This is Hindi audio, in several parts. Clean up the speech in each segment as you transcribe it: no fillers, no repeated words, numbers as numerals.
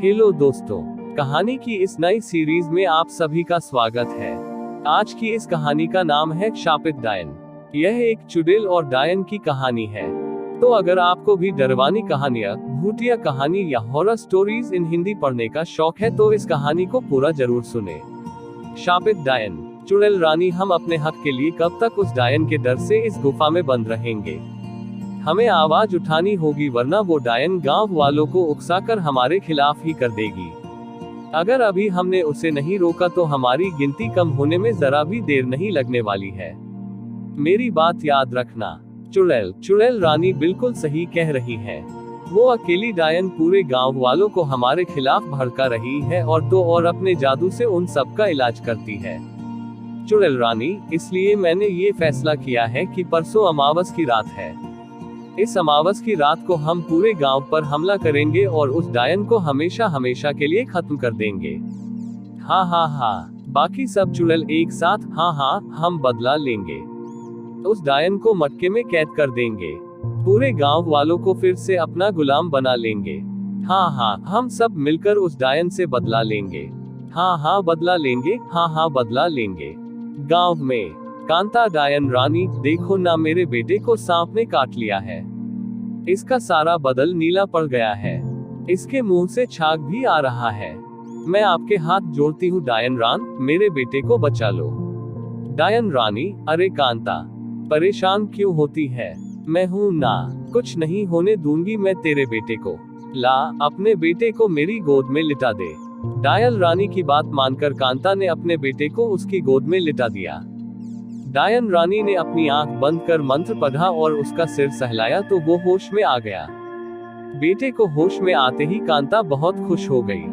हेलो दोस्तों, कहानी की इस नई सीरीज में आप सभी का स्वागत है। आज की इस कहानी का नाम है शापित डायन। यह एक चुड़ैल और डायन की कहानी है। तो अगर आपको भी डरवानी कहानियां, भूतिया कहानी या हॉरर स्टोरीज इन हिंदी पढ़ने का शौक है तो इस कहानी को पूरा जरूर सुने। शापित डायन। चुड़ैल रानी, हम अपने हक के लिए कब तक उस डायन के डर से इस गुफा में बंद रहेंगे? हमें आवाज उठानी होगी, वरना वो डायन गांव वालों को उकसाकर हमारे खिलाफ ही कर देगी। अगर अभी हमने उसे नहीं रोका तो हमारी गिनती कम होने में जरा भी देर नहीं लगने वाली है। मेरी बात याद रखना। चुड़ैल रानी बिल्कुल सही कह रही है। वो अकेली डायन पूरे गांव वालों को हमारे खिलाफ भड़का रही है और अपने जादू से उन सब का इलाज करती है। चुड़ैल रानी, इसलिए मैंने ये फैसला किया है कि परसों अमावस की रात है। इस अमावस की रात को हम पूरे गांव पर हमला करेंगे और उस डायन को हमेशा हमेशा के लिए खत्म कर देंगे। हाँ, बाकी सब चुड़ैल एक साथ हाँ, हम बदला लेंगे। उस डायन को मटके में कैद कर देंगे। पूरे गांव वालों को फिर से अपना गुलाम बना लेंगे। हाँ, हम सब मिलकर उस डायन से बदला लेंगे। हाँ, बदला लेंगे। हाँ, बदला लेंगे। गांव में कांता, डायन रानी, देखो ना, मेरे बेटे को सांप ने काट लिया है। इसका सारा बदन नीला पड़ गया है। इसके मुंह से छाग भी आ रहा है। मैं आपके हाथ जोड़ती हूँ डायन रान, मेरे बेटे को बचा लो। डायन रानी, अरे कांता, परेशान क्यों होती है? मैं हूँ ना, कुछ नहीं होने दूंगी मैं तेरे बेटे को। ला, अपने बेटे को मेरी गोद में लिटा दे। डायन रानी की बात मानकर कांता ने अपने बेटे को उसकी गोद में लिटा दिया। डायन रानी ने अपनी आंख बंद कर मंत्र पढ़ा और उसका सिर सहलाया तो वो होश में आ गया। बेटे को होश में आते ही कांता बहुत खुश हो गई।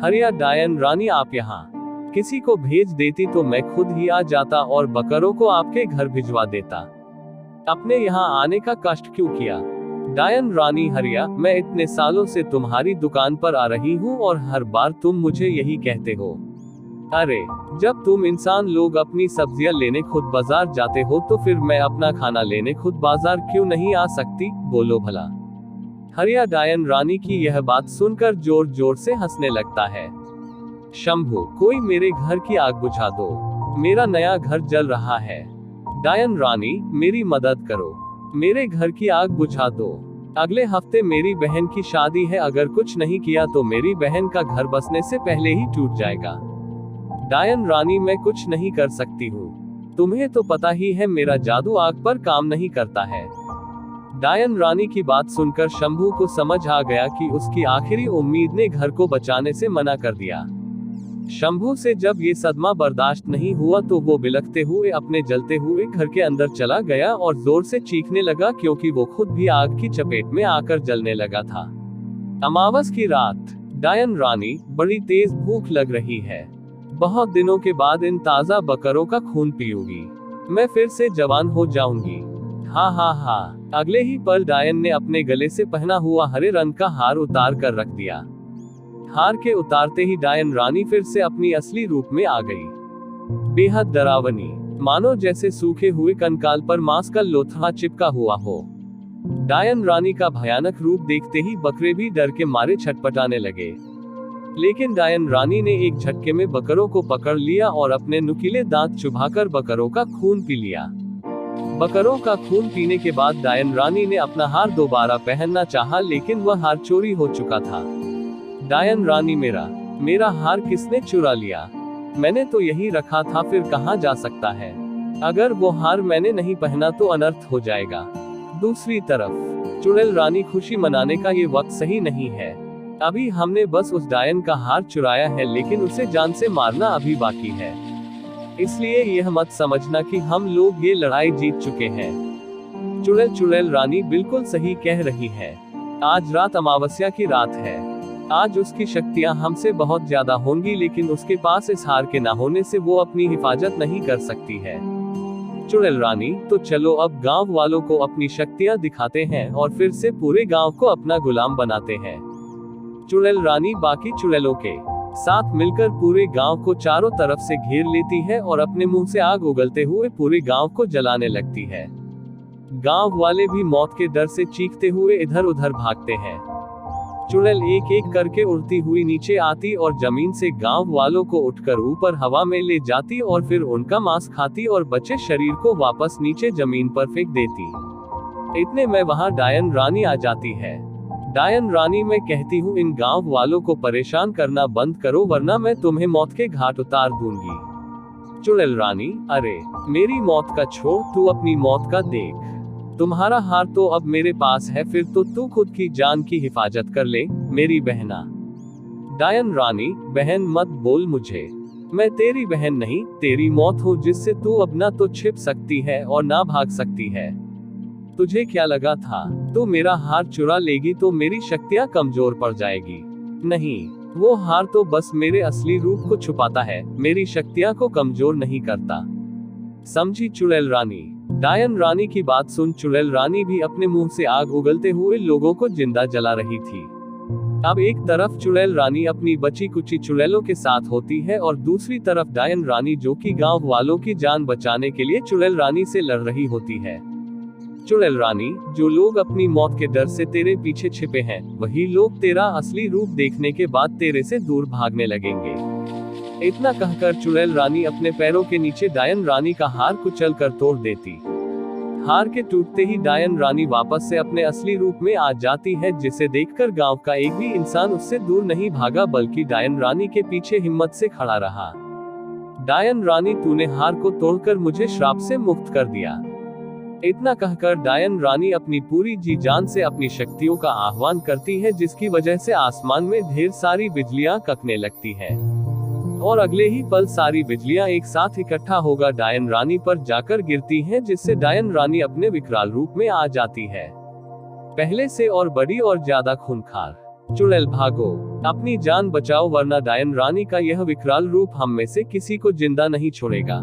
हरिया डायन रानी, आप यहाँ किसी को भेज देती तो मैं खुद ही आ जाता और बकरों को आपके घर भिजवा देता। अपने यहाँ आने का कष्ट क्यों किया? डायन रानी, हरिया, मैं इतने सालों से तुम्हारी दुकान पर आ रही हूँ और हर बार तुम मुझे यही कहते हो। अरे, जब तुम इंसान लोग अपनी सब्जियां लेने खुद बाजार जाते हो तो फिर मैं अपना खाना लेने खुद बाजार क्यों नहीं आ सकती? बोलो भला। हरिया डायन रानी की यह बात सुनकर जोर जोर से हंसने लगता है। शंभू, कोई मेरे घर की आग बुझा दो, मेरा नया घर जल रहा है। डायन रानी, मेरी मदद करो, मेरे घर की आग बुझा दो। अगले हफ्ते मेरी बहन की शादी है, अगर कुछ नहीं किया तो मेरी बहन का घर बसने से पहले ही टूट जाएगा। डायन रानी, मैं कुछ नहीं कर सकती हूँ, तुम्हें तो पता ही है मेरा जादू आग पर काम नहीं करता है। डायन रानी की बात सुनकर शंभू को समझ आ गया कि उसकी आखिरी उम्मीद ने घर को बचाने से मना कर दिया। शंभू से जब ये सदमा बर्दाश्त नहीं हुआ तो वो बिलखते हुए अपने जलते हुए घर के अंदर चला गया और जोर से चीखने लगा, क्योंकि वो खुद भी आग की चपेट में आकर जलने लगा था। अमावस की रात। डायन रानी, बड़ी तेज भूख लग रही है। बहुत दिनों के बाद इन ताजा बकरों का खून पीऊंगी, मैं फिर से जवान हो जाऊंगी। हाँ। अगले ही पल डायन ने अपने गले से पहना हुआ हरे रंग का हार उतार कर रख दिया। हार के उतारते ही डायन रानी फिर से अपनी असली रूप में आ गई। बेहद डरावनी, मानो जैसे सूखे हुए कंकाल पर मांस का लोथड़ा चिपका हुआ हो। डायन रानी का भयानक रूप देखते ही बकरे भी डर के मारे छटपटाने लगे। लेकिन डायन रानी ने एक झटके में बकरों को पकड़ लिया और अपने नुकीले दांत चुभाकर बकरों का खून पी लिया। बकरों का खून पीने के बाद डायन रानी ने अपना हार दोबारा पहनना चाहा, लेकिन वह हार चोरी हो चुका था। डायन रानी, मेरा हार किसने चुरा लिया? मैंने तो यही रखा था, फिर कहाँ जा सकता है? अगर वो हार मैंने नहीं पहना तो अनर्थ हो जाएगा। दूसरी तरफ चुड़ैल रानी, खुशी मनाने का ये वक्त सही नहीं है। अभी हमने बस उस डायन का हार चुराया है, लेकिन उसे जान से मारना अभी बाकी है। इसलिए यह मत समझना कि हम लोग ये लड़ाई जीत चुके हैं। चुड़ैल रानी बिल्कुल सही कह रही है। आज रात अमावस्या की रात है। आज उसकी शक्तियां हमसे बहुत ज्यादा होंगी, लेकिन उसके पास इस हार के ना होने से वो अपनी हिफाजत नहीं कर सकती है। चुड़ैल रानी, तो चलो अब गांव वालों को अपनी शक्तियां दिखाते हैं और फिर से पूरे गांव को अपना गुलाम बनाते हैं। चुड़ैल रानी बाकी चुड़ैलों के साथ मिलकर पूरे गांव को चारों तरफ से घेर लेती है और अपने मुंह से आग उगलते हुए पूरे गांव को जलाने लगती है। गांव वाले भी मौत के डर से चीखते हुए इधर उधर भागते हैं। चुड़ैल एक एक करके उड़ती हुई नीचे आती और जमीन से गांव वालों को उठकर ऊपर हवा में ले जाती और फिर उनका मांस खाती और बचे शरीर को वापस नीचे जमीन पर फेंक देती। इतने में वहां डायन रानी आ जाती है। डायन रानी मैं कहती हूँ, इन गांव वालों को परेशान करना बंद करो वरना मैं तुम्हें मौत के घाट उतार दूंगी। चुड़ैल रानी, अरे मेरी मौत का छोड़, तू अपनी मौत का देख। तुम्हारा हार तो अब मेरे पास है, फिर तो तू खुद की जान की हिफाजत कर ले मेरी बहना। डायन रानी, बहन मत बोल मुझे, मैं तेरी बहन नहीं तेरी मौत हूँ, जिससे तू अब ना तो छिप सकती है और ना भाग सकती है। तुझे क्या लगा था तू मेरा हार चुरा लेगी तो मेरी शक्तियाँ कमजोर पड़ जाएगी? नहीं, वो हार तो बस मेरे असली रूप को छुपाता है, मेरी शक्तियाँ को कमजोर नहीं करता, समझी चुड़ैल रानी। डायन रानी की बात सुन चुड़ैल रानी भी अपने मुंह से आग उगलते हुए लोगों को जिंदा जला रही थी। अब एक तरफ चुड़ैल रानी अपनी बची कुची चुड़ैलों के साथ होती है और दूसरी तरफ डायन रानी, जो कि गांव वालों की जान बचाने के लिए चुड़ैल रानी से लड़ रही होती है। चुड़ैल रानी, जो लोग अपनी मौत के डर से तेरे पीछे छिपे हैं, वही लोग तेरा असली रूप देखने के बाद तेरे से दूर भागने लगेंगे। इतना कहकर चुड़ैल रानी अपने पैरों के नीचे डायन रानी का हार कुचल कर तोड़ देती। हार के टूटते ही डायन रानी वापस से अपने असली रूप में आ जाती है, जिसे देखकर गांव का एक भी इंसान उससे दूर नहीं भागा, बल्कि डायन रानी के पीछे हिम्मत से खड़ा रहा। डायन रानी, तूने हार को तोड़कर मुझे श्राप से मुक्त कर दिया। इतना कहकर डायन रानी अपनी पूरी जी जान से अपनी शक्तियों का आह्वान करती है, जिसकी वजह से आसमान में ढेर सारी बिजलियां ककने लगती है और अगले ही पल सारी बिजलियां एक साथ इकट्ठा होकर डायन रानी पर जाकर गिरती हैं, जिससे डायन रानी अपने विकराल रूप में आ जाती है, पहले से और बड़ी और ज्यादा खूंखार। चुड़ैल भागो, अपनी जान बचाओ वरना डायन रानी का यह विकराल रूप हम में से किसी को जिंदा नहीं छोड़ेगा।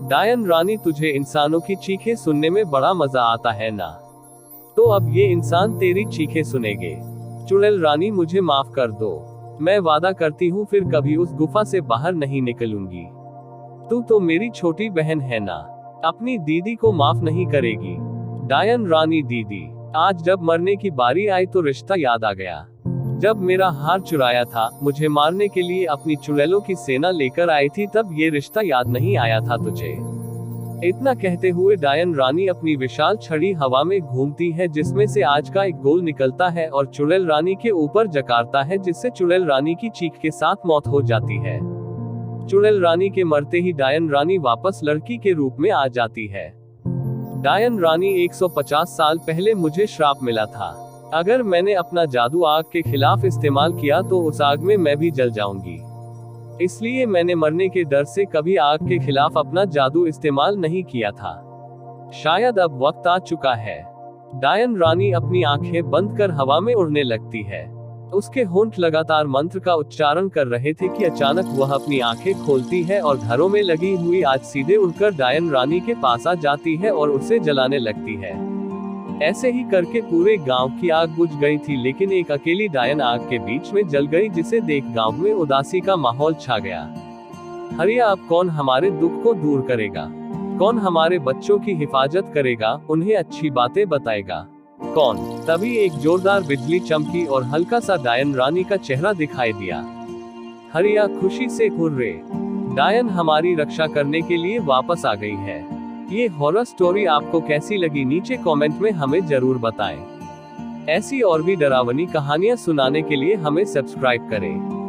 डायन रानी, तुझे इंसानों की चीखें सुनने में बड़ा मजा आता है ना? तो अब ये इंसान तेरी चीखें सुनेंगे। चुड़ैल रानी, मुझे माफ कर दो, मैं वादा करती हूँ फिर कभी उस गुफा से बाहर नहीं निकलूंगी। तू तो मेरी छोटी बहन है ना, अपनी दीदी को माफ नहीं करेगी? डायन रानी, दीदी, आज जब मरने की बारी आई तो रिश्ता याद आ गया। जब मेरा हार चुराया था, मुझे मारने के लिए अपनी चुड़ैलों की सेना लेकर आई थी, तब ये रिश्ता याद नहीं आया था तुझे? इतना कहते हुए डायन रानी अपनी विशाल छड़ी हवा में घूमती है, जिसमें से आज का एक गोल निकलता है और चुड़ैल रानी के ऊपर जकारता है, जिससे चुड़ैल रानी की चीख के साथ मौत हो जाती है। चुड़ैल रानी के मरते ही डायन रानी वापस लड़की के रूप में आ जाती है। डायन रानी, 150 साल पहले मुझे श्राप मिला था, अगर मैंने अपना जादू आग के खिलाफ इस्तेमाल किया तो उस आग में मैं भी जल जाऊंगी, इसलिए मैंने मरने के डर से कभी आग के खिलाफ अपना जादू इस्तेमाल नहीं किया था। शायद अब वक्त आ चुका है। डायन रानी अपनी आंखें बंद कर हवा में उड़ने लगती है। उसके होंठ लगातार मंत्र का उच्चारण कर रहे थे कि अचानक वह अपनी आंखें खोलती है और घरों में लगी हुई आग सीधे उड़कर डायन रानी के पास आ जाती है और उसे जलाने लगती है। ऐसे ही करके पूरे गांव की आग बुझ गई थी, लेकिन एक अकेली डायन आग के बीच में जल गई, जिसे देख गांव में उदासी का माहौल छा गया। हरिया, अब कौन हमारे दुख को दूर करेगा? कौन हमारे बच्चों की हिफाजत करेगा, उन्हें अच्छी बातें बताएगा? कौन? तभी एक जोरदार बिजली चमकी और हल्का सा डायन रानी का चेहरा दिखाई दिया। हरिया खुशी से हुर्रे, डायन हमारी रक्षा करने के लिए वापस आ गई है। ये हॉरर स्टोरी आपको कैसी लगी, नीचे कमेंट में हमें जरूर बताएं। ऐसी और भी डरावनी कहानियां सुनाने के लिए हमें सब्सक्राइब करें।